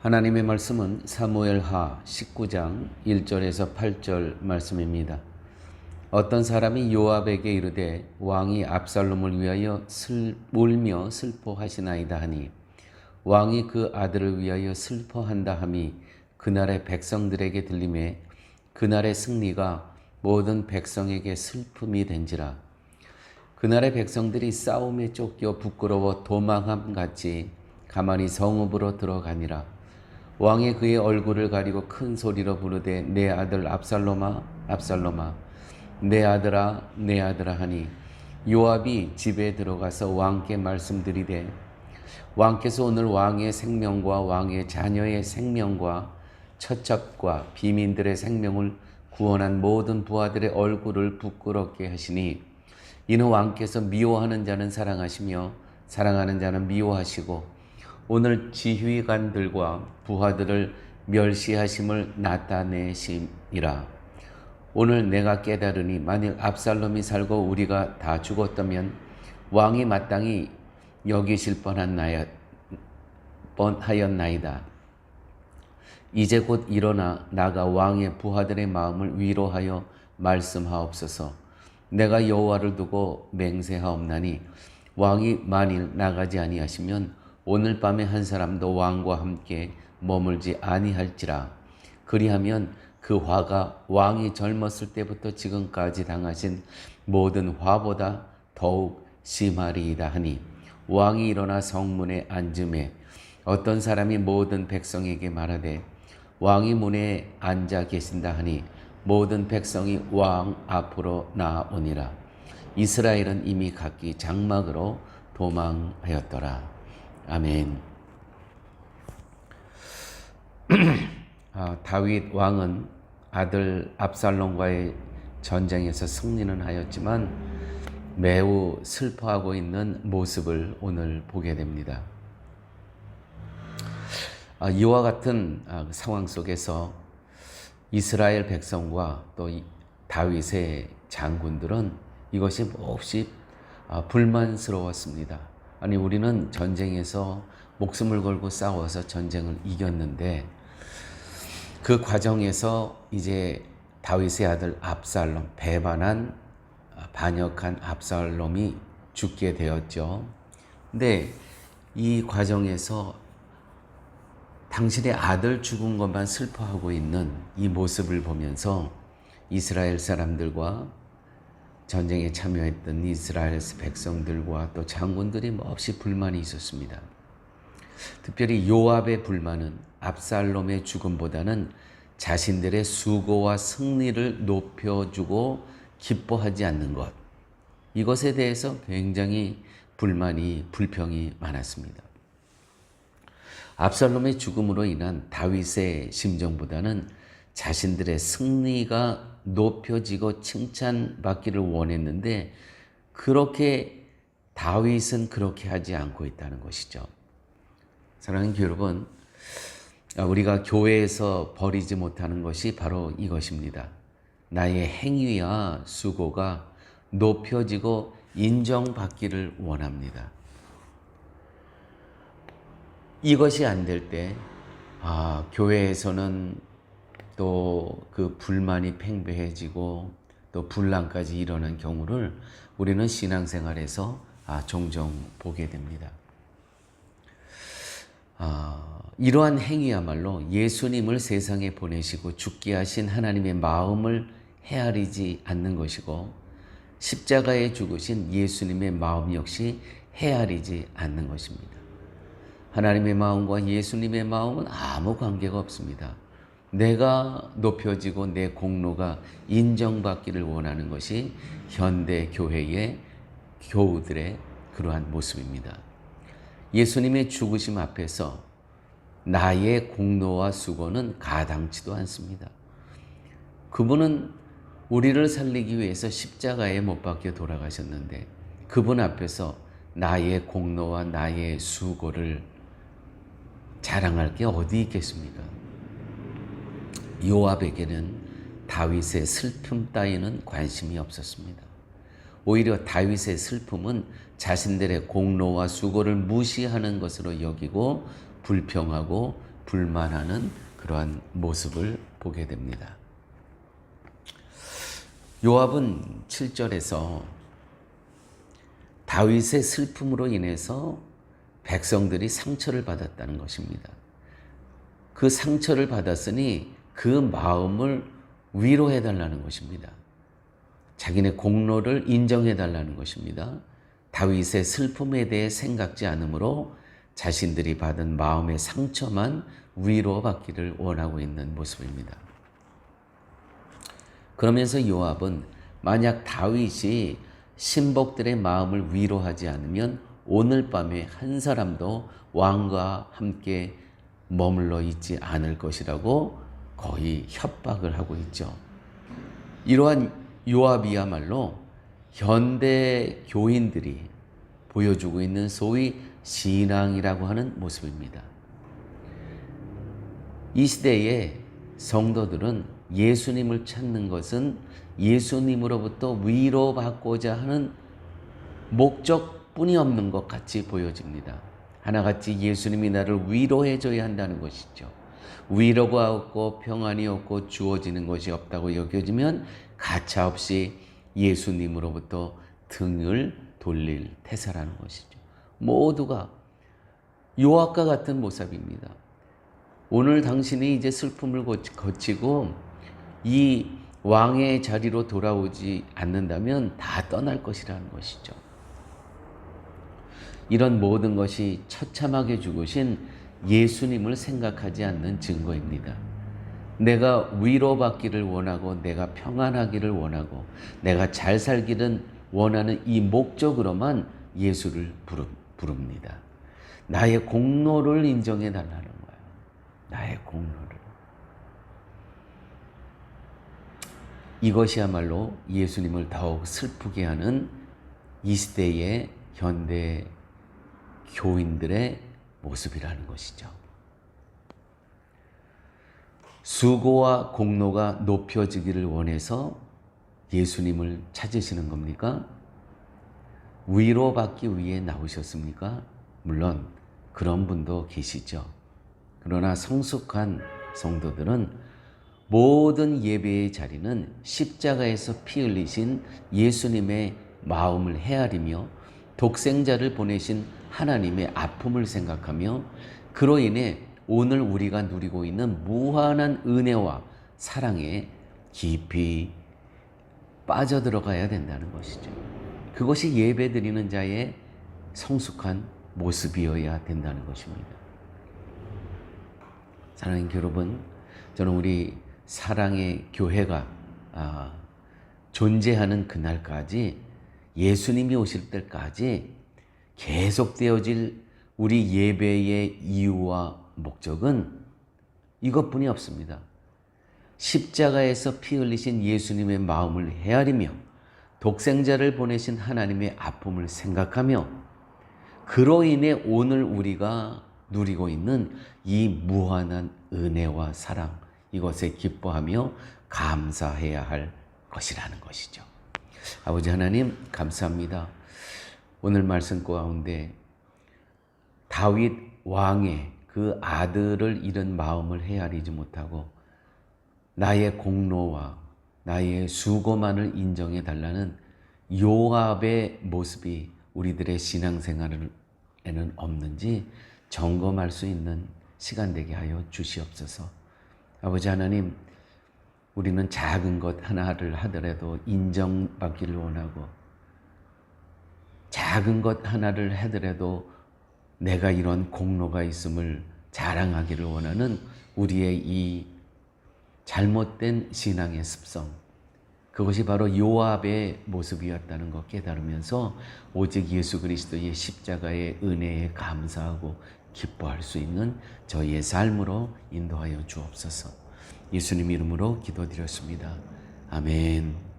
하나님의 말씀은 사무엘하 19장 1절에서 8절 말씀입니다. 어떤 사람이 요압에게 이르되 왕이 압살롬을 위하여 울며 슬퍼하시나이다 하니 왕이 그 아들을 위하여 슬퍼한다 함이 그날의 백성들에게 들리매 그날의 승리가 모든 백성에게 슬픔이 된지라. 그날의 백성들이 싸움에 쫓겨 부끄러워 도망함 같이 가만히 성읍으로 들어가니라. 왕이 그의 얼굴을 가리고 큰 소리로 부르되 내 아들 압살롬아 압살롬아 내 아들아 내 아들아 하니 요압이 집에 들어가서 왕께 말씀드리되 왕께서 오늘 왕의 생명과 왕의 자녀의 생명과 처첩과 비민들의 생명을 구원한 모든 부하들의 얼굴을 부끄럽게 하시니 이는 왕께서 미워하는 자는 사랑하시며 사랑하는 자는 미워하시고 오늘 지휘관들과 부하들을 멸시하심을 나타내심이라. 오늘 내가 깨달으니 만일 압살롬이 살고 우리가 다 죽었다면 왕이 마땅히 여기실 뻔하였나이다. 이제 곧 일어나 나가 왕의 부하들의 마음을 위로하여 말씀하옵소서. 내가 여호와를 두고 맹세하옵나니 왕이 만일 나가지 아니하시면 오늘 밤에 한 사람도 왕과 함께 머물지 아니할지라. 그리하면 그 화가 왕이 젊었을 때부터 지금까지 당하신 모든 화보다 더욱 심하리이다 하니 왕이 일어나 성문에 앉음에 어떤 사람이 모든 백성에게 말하되 왕이 문에 앉아 계신다 하니 모든 백성이 왕 앞으로 나아오니라. 이스라엘은 이미 각기 장막으로 도망하였더라. 아멘. 다윗 왕은 아들 압살롬과의 전쟁에서 승리는 하였지만 매우 슬퍼하고 있는 모습을 오늘 보게 됩니다. 이와 같은 상황 속에서 이스라엘 백성과 또 다윗의 장군들은 이것이 몹시 불만스러웠습니다. 아니 우리는 전쟁에서 목숨을 걸고 싸워서 전쟁을 이겼는데 그 과정에서 이제 다윗의 아들 압살롬, 배반한 반역한 압살롬이 죽게 되었죠. 근데 이 과정에서 당신의 아들 죽은 것만 슬퍼하고 있는 이 모습을 보면서 이스라엘 사람들과 전쟁에 참여했던 이스라엘 백성들과 또 장군들이 몹시 불만이 있었습니다. 특별히 요압의 불만은 압살롬의 죽음보다는 자신들의 수고와 승리를 높여주고 기뻐하지 않는 것, 이것에 대해서 굉장히 불평이 많았습니다. 압살롬의 죽음으로 인한 다윗의 심정보다는 자신들의 승리가 높여지고 칭찬받기를 원했는데 그렇게 다윗은 그렇게 하지 않고 있다는 것이죠. 사랑하는 여러분, 우리가 교회에서 버리지 못하는 것이 바로 이것입니다. 나의 행위와 수고가 높여지고 인정받기를 원합니다. 이것이 안 될 때 교회에서는 또 그 불만이 팽배해지고 또 분란까지 일어나는 경우를 우리는 신앙생활에서 종종 보게 됩니다. 이러한 행위야말로 예수님을 세상에 보내시고 죽게 하신 하나님의 마음을 헤아리지 않는 것이고 십자가에 죽으신 예수님의 마음 역시 헤아리지 않는 것입니다. 하나님의 마음과 예수님의 마음은 아무 관계가 없습니다. 내가 높여지고 내 공로가 인정받기를 원하는 것이 현대 교회의 교우들의 그러한 모습입니다. 예수님의 죽으심 앞에서 나의 공로와 수고는 가당치도 않습니다. 그분은 우리를 살리기 위해서 십자가에 못 박혀 돌아가셨는데 그분 앞에서 나의 공로와 나의 수고를 자랑할 게 어디 있겠습니까? 요압에게는 다윗의 슬픔 따위는 관심이 없었습니다. 오히려 다윗의 슬픔은 자신들의 공로와 수고를 무시하는 것으로 여기고 불평하고 불만하는 그러한 모습을 보게 됩니다. 요압은 7절에서 다윗의 슬픔으로 인해서 백성들이 상처를 받았다는 것입니다. 그 상처를 받았으니 그 마음을 위로해달라는 것입니다. 자기네 공로를 인정해달라는 것입니다. 다윗의 슬픔에 대해 생각지 않으므로 자신들이 받은 마음의 상처만 위로받기를 원하고 있는 모습입니다. 그러면서 요압은 만약 다윗이 신복들의 마음을 위로하지 않으면 오늘 밤에 한 사람도 왕과 함께 머물러 있지 않을 것이라고 거의 협박을 하고 있죠. 이러한 요압이야말로 현대 교인들이 보여주고 있는 소위 신앙이라고 하는 모습입니다. 이 시대의 성도들은 예수님을 찾는 것은 예수님으로부터 위로받고자 하는 목적뿐이 없는 것 같이 보여집니다. 하나같이 예수님이 나를 위로해줘야 한다는 것이죠. 위로가 없고 평안이 없고 주어지는 것이 없다고 여겨지면 가차없이 예수님으로부터 등을 돌릴 태세라는 것이죠. 모두가 요압과 같은 모습입니다. 오늘 당신이 이제 슬픔을 거치고 이 왕의 자리로 돌아오지 않는다면 다 떠날 것이라는 것이죠. 이런 모든 것이 처참하게 죽으신 예수님을 생각하지 않는 증거입니다. 내가 위로받기를 원하고 내가 평안하기를 원하고 내가 잘 살기를 원하는 이 목적으로만 예수를 부릅니다. 나의 공로를 인정해 달라는 거예요. 나의 공로를. 이것이야말로 예수님을 더욱 슬프게 하는 이 시대의 현대 교인들의 모습이라는 것이죠. 수고와 공로가 높여지기를 원해서 예수님을 찾으시는 겁니까? 위로받기 위해 나오셨습니까? 물론 그런 분도 계시죠. 그러나 성숙한 성도들은 모든 예배의 자리는 십자가에서 피 흘리신 예수님의 마음을 헤아리며 독생자를 보내신 하나님의 아픔을 생각하며 그로 인해 오늘 우리가 누리고 있는 무한한 은혜와 사랑에 깊이 빠져들어가야 된다는 것이죠. 그것이 예배드리는 자의 성숙한 모습이어야 된다는 것입니다. 사랑하는 여러분, 저는 우리 사랑의 교회가 존재하는 그날까지 예수님이 오실 때까지 계속되어질 우리 예배의 이유와 목적은 이것뿐이 없습니다. 십자가에서 피 흘리신 예수님의 마음을 헤아리며 독생자를 보내신 하나님의 아픔을 생각하며 그로 인해 오늘 우리가 누리고 있는 이 무한한 은혜와 사랑, 이것에 기뻐하며 감사해야 할 것이라는 것이죠. 아버지 하나님, 감사합니다. 오늘 말씀 가운데 다윗 왕의 그 아들을 잃은 마음을 헤아리지 못하고 나의 공로와 나의 수고만을 인정해 달라는 요압의 모습이 우리들의 신앙생활에는 없는지 점검할 수 있는 시간 되게 하여 주시옵소서. 아버지 하나님, 우리는 작은 것 하나를 하더라도 인정받기를 원하고 작은 것 하나를 하더라도 내가 이런 공로가 있음을 자랑하기를 원하는 우리의 이 잘못된 신앙의 습성, 그것이 바로 요압의 모습이었다는 것 깨달으면서 오직 예수 그리스도의 십자가의 은혜에 감사하고 기뻐할 수 있는 저희의 삶으로 인도하여 주옵소서. 예수님 이름으로 기도드렸습니다. 아멘.